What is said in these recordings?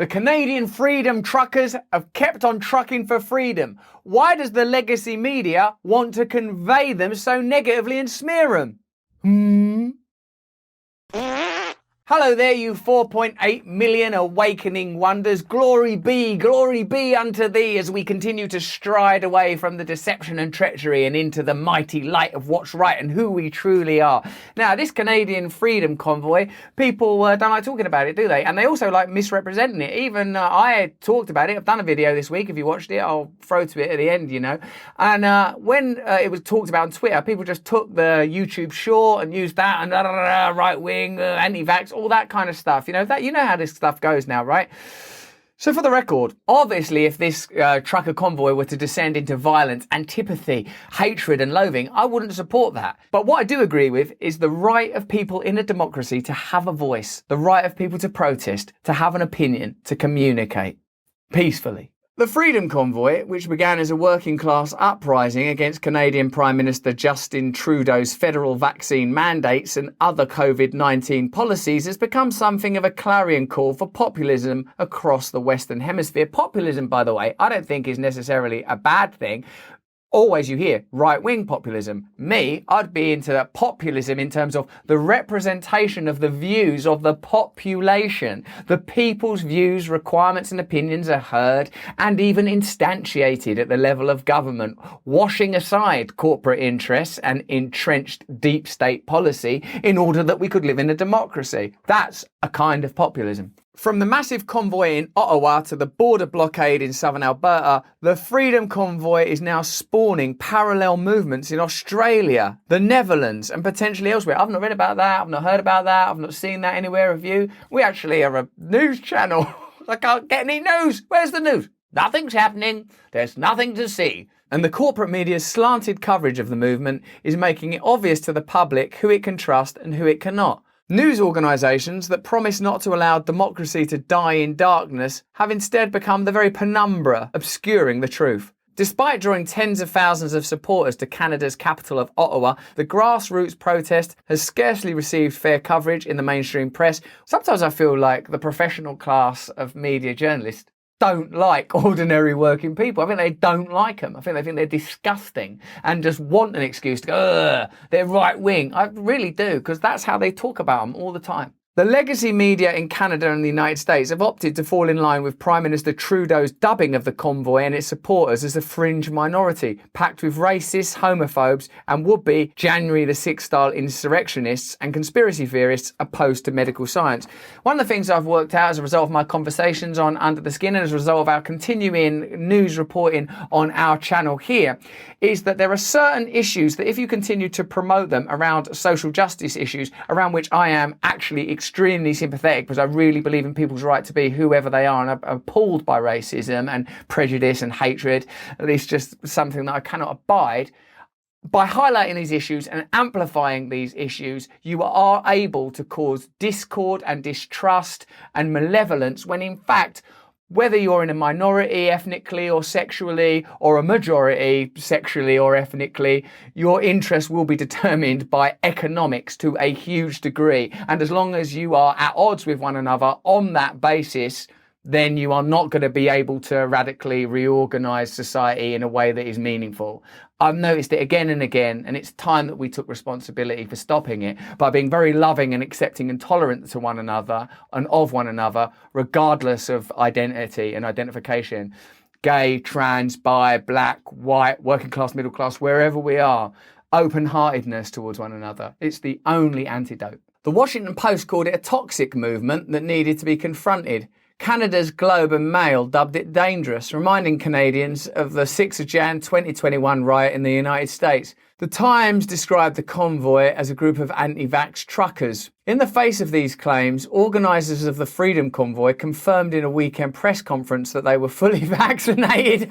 The Canadian Freedom Truckers have kept on trucking for freedom. Why does the legacy media want to convey them so negatively and smear them? Hello there, you 4.8 million awakening wonders. Glory be unto thee as we continue to stride away from the deception and treachery and into the mighty light of what's right and who we truly are. Now, this Canadian Freedom Convoy, people don't like talking about it, do they? And they also like misrepresenting it. Even I talked about it. I've done a video this week. If you watched it, I'll throw to it at the end, you know. And when it was talked about on Twitter, people just took the YouTube short and used that and right-wing, anti-vax, all that kind of stuff. You know how this stuff goes now, right? So for the record, obviously if this trucker convoy were to descend into violence, antipathy, hatred and loathing, I wouldn't support that. But what I do agree with is the right of people in a democracy to have a voice, the right of people to protest, to have an opinion, to communicate peacefully. The Freedom Convoy, which began as a working class uprising against Canadian Prime Minister Justin Trudeau's federal vaccine mandates and other COVID-19 policies, has become something of a clarion call for populism across the Western Hemisphere. Populism, by the way, I don't think is necessarily a bad thing. Always you hear right-wing populism. Me, I'd be into that populism in terms of the representation of the views of the population. The people's views, requirements and opinions are heard and even instantiated at the level of government, washing aside corporate interests and entrenched deep state policy in order that we could live in a democracy. That's a kind of populism. From the massive convoy in Ottawa to the border blockade in southern Alberta, the Freedom Convoy is now spawning parallel movements in Australia, the Netherlands and potentially elsewhere. I've not read about that, I've not heard about that, I've not seen that anywhere of you. We actually are a news channel. I can't get any news. Where's the news? Nothing's happening. There's nothing to see. And the corporate media's slanted coverage of the movement is making it obvious to the public who it can trust and who it cannot. News organisations that promise not to allow democracy to die in darkness have instead become the very penumbra obscuring the truth. Despite drawing tens of thousands of supporters to Canada's capital of Ottawa, the grassroots protest has scarcely received fair coverage in the mainstream press. Sometimes I feel like the professional class of media journalists don't like ordinary working people. I think they don't like them. I think they think they're disgusting and just want an excuse to go, ugh, they're right wing. I really do, because that's how they talk about them all the time. The legacy media in Canada and the United States have opted to fall in line with Prime Minister Trudeau's dubbing of the convoy and its supporters as a fringe minority, packed with racists, homophobes and would-be January the 6th style insurrectionists and conspiracy theorists opposed to medical science. One of the things I've worked out as a result of my conversations on Under the Skin and as a result of our continuing news reporting on our channel here is that there are certain issues that if you continue to promote them around social justice issues, around which I am actually extremely sympathetic because I really believe in people's right to be whoever they are, and I'm appalled by racism and prejudice and hatred. It's just something that I cannot abide. By highlighting these issues and amplifying these issues, you are able to cause discord and distrust and malevolence when in fact, whether you're in a minority ethnically or sexually or a majority sexually or ethnically, your interest will be determined by economics to a huge degree. And as long as you are at odds with one another on that basis, then you are not going to be able to radically reorganize society in a way that is meaningful. I've noticed it again and again, and it's time that we took responsibility for stopping it by being very loving and accepting and tolerant to one another and of one another, regardless of identity and identification. Gay, trans, bi, black, white, working class, middle class, wherever we are, open-heartedness towards one another. It's the only antidote. The Washington Post called it a toxic movement that needed to be confronted. Canada's Globe and Mail dubbed it dangerous, reminding Canadians of the 6th of Jan 2021 riot in the United States. The Times described the convoy as a group of anti-vax truckers. In the face of these claims, organisers of the Freedom Convoy confirmed in a weekend press conference that they were fully vaccinated. You're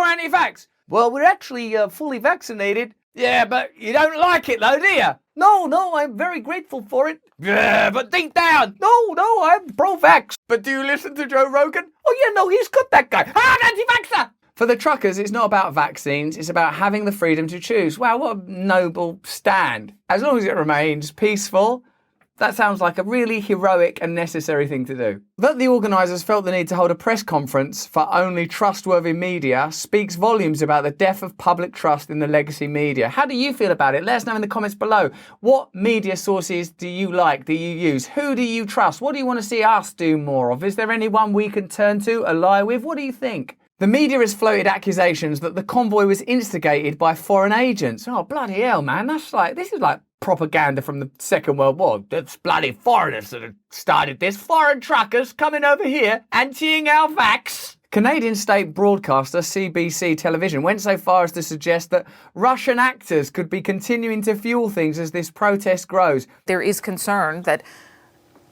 anti-vax? Well, we're actually fully vaccinated. Yeah, but you don't like it though, do you? No, I'm very grateful for it. Yeah, but deep down, no, I'm pro-vax. But do you listen to Joe Rogan? Oh yeah, no, he's good, that guy. I'm an anti-vaxxer. For the truckers, it's not about vaccines, it's about having the freedom to choose. Wow, what a noble stand. As long as it remains peaceful, That sounds like a really heroic and necessary thing to do. That the organisers felt the need to hold a press conference for only trustworthy media speaks volumes about the death of public trust in the legacy media. How do you feel about it? Let us know in the comments below. What media sources do you like? Do you use? Who do you trust? What do you want to see us do more of? Is there anyone we can turn to, ally with? What do you think? The media has floated accusations that the convoy was instigated by foreign agents. Oh, bloody hell, man. This is like propaganda from the Second World War. That's bloody foreigners that have started this. Foreign truckers coming over here, antiing our vax. Canadian state broadcaster CBC Television went so far as to suggest that Russian actors could be continuing to fuel things as this protest grows. There is concern that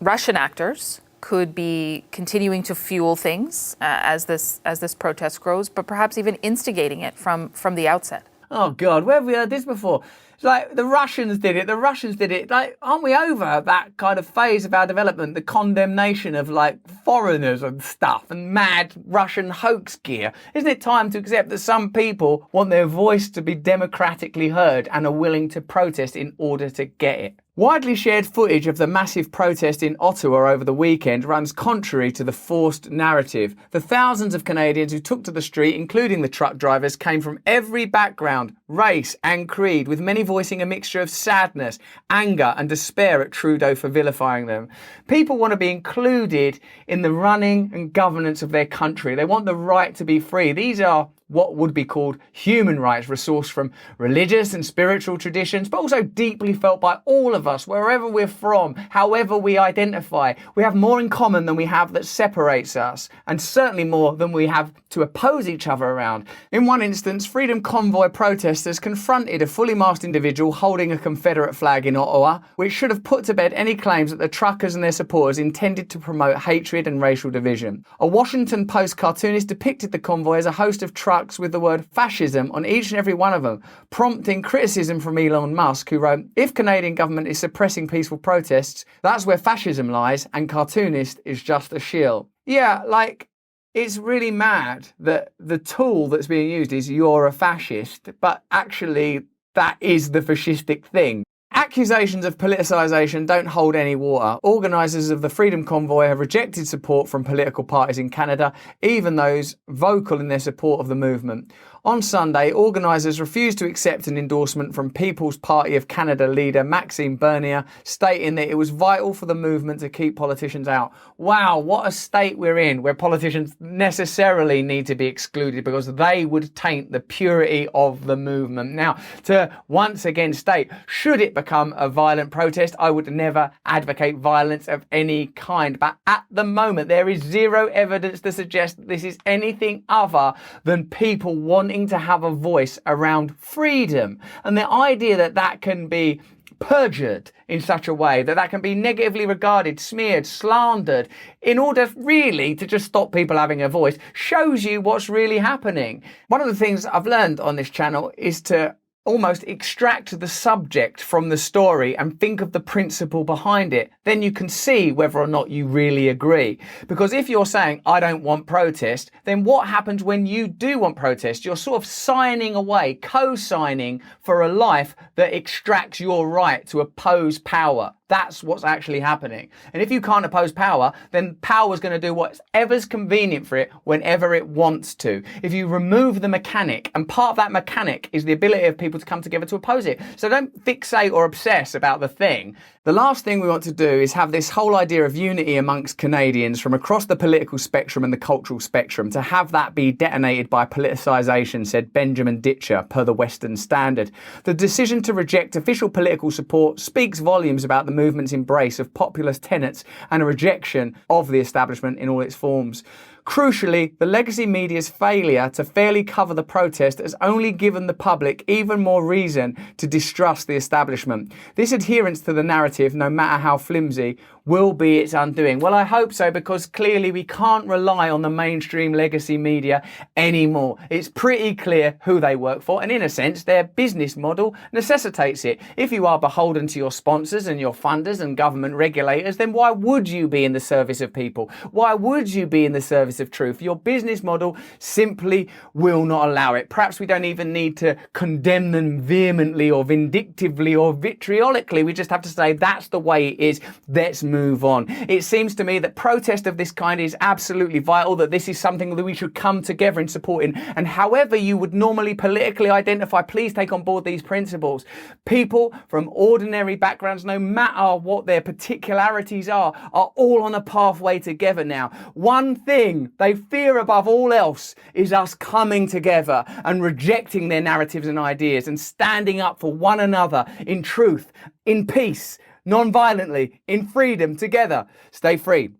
Russian actors could be continuing to fuel things as this protest grows, but perhaps even instigating it from the outset. Oh God, where have we heard this before? It's like the Russians did it. Like, aren't we over that kind of phase of our development? The condemnation of like foreigners and stuff and mad Russian hoax gear. Isn't it time to accept that some people want their voice to be democratically heard and are willing to protest in order to get it? Widely shared footage of the massive protest in Ottawa over the weekend runs contrary to the forced narrative. The thousands of Canadians who took to the street, including the truck drivers, came from every background, race and creed, with many voicing a mixture of sadness, anger and despair at Trudeau for vilifying them. People want to be included in the running and governance of their country. They want the right to be free. These are what would be called human rights, resourced from religious and spiritual traditions, but also deeply felt by all of us, wherever we're from, however we identify. We have more in common than we have that separates us, and certainly more than we have to oppose each other around. In one instance, Freedom Convoy protesters confronted a fully masked individual holding a Confederate flag in Ottawa, which should have put to bed any claims that the truckers and their supporters intended to promote hatred and racial division. A Washington Post cartoonist depicted the convoy as a host of trucks with the word fascism on each and every one of them, prompting criticism from Elon Musk, who wrote, "If Canadian government is suppressing peaceful protests, that's where fascism lies, and cartoonist is just a shill." Yeah, like, it's really mad that the tool that's being used is "you're a fascist," but actually that is the fascistic thing. Accusations of politicisation don't hold any water. Organisers of the Freedom Convoy have rejected support from political parties in Canada, even those vocal in their support of the movement. On Sunday, organisers refused to accept an endorsement from People's Party of Canada leader Maxime Bernier, stating that it was vital for the movement to keep politicians out. Wow, what a state we're in, where politicians necessarily need to be excluded because they would taint the purity of the movement. Now, to once again state, should it become a violent protest, I would never advocate violence of any kind. But at the moment, there is zero evidence to suggest that this is anything other than people wanting to have a voice around freedom. And the idea that that can be perjured in such a way, that can be negatively regarded, smeared, slandered, in order really to just stop people having a voice, shows you what's really happening. One of the things I've learned on this channel is to almost extract the subject from the story and think of the principle behind it. Then you can see whether or not you really agree. Because if you're saying, I don't want protest, then what happens when you do want protest? You're sort of signing away, co-signing for a life that extracts your right to oppose power. That's what's actually happening. And if you can't oppose power, then power is going to do whatever's convenient for it whenever it wants to. If you remove the mechanic, and part of that mechanic is the ability of people to come together to oppose it. So don't fixate or obsess about the thing. The last thing we want to do is have this whole idea of unity amongst Canadians from across the political spectrum and the cultural spectrum, to have that be detonated by politicisation, said Benjamin Ditcher, per the Western Standard. The decision to reject official political support speaks volumes about the movement's embrace of populist tenets and a rejection of the establishment in all its forms. Crucially, the legacy media's failure to fairly cover the protest has only given the public even more reason to distrust the establishment. This adherence to the narrative, no matter how flimsy, will be its undoing. Well, I hope so, because clearly we can't rely on the mainstream legacy media anymore. It's pretty clear who they work for, and in a sense, their business model necessitates it. If you are beholden to your sponsors and your funders and government regulators, then why would you be in the service of people? Why would you be in the service of truth? Your business model simply will not allow it. Perhaps we don't even need to condemn them vehemently or vindictively or vitriolically. We just have to say that's the way it is. Let's move on. It seems to me that protest of this kind is absolutely vital, that this is something that we should come together in supporting. And however you would normally politically identify, please take on board these principles. People from ordinary backgrounds, no matter what their particularities are all on a pathway together now. One thing they fear above all else is us coming together and rejecting their narratives and ideas and standing up for one another in truth, in peace, non-violently, in freedom, together. Stay free.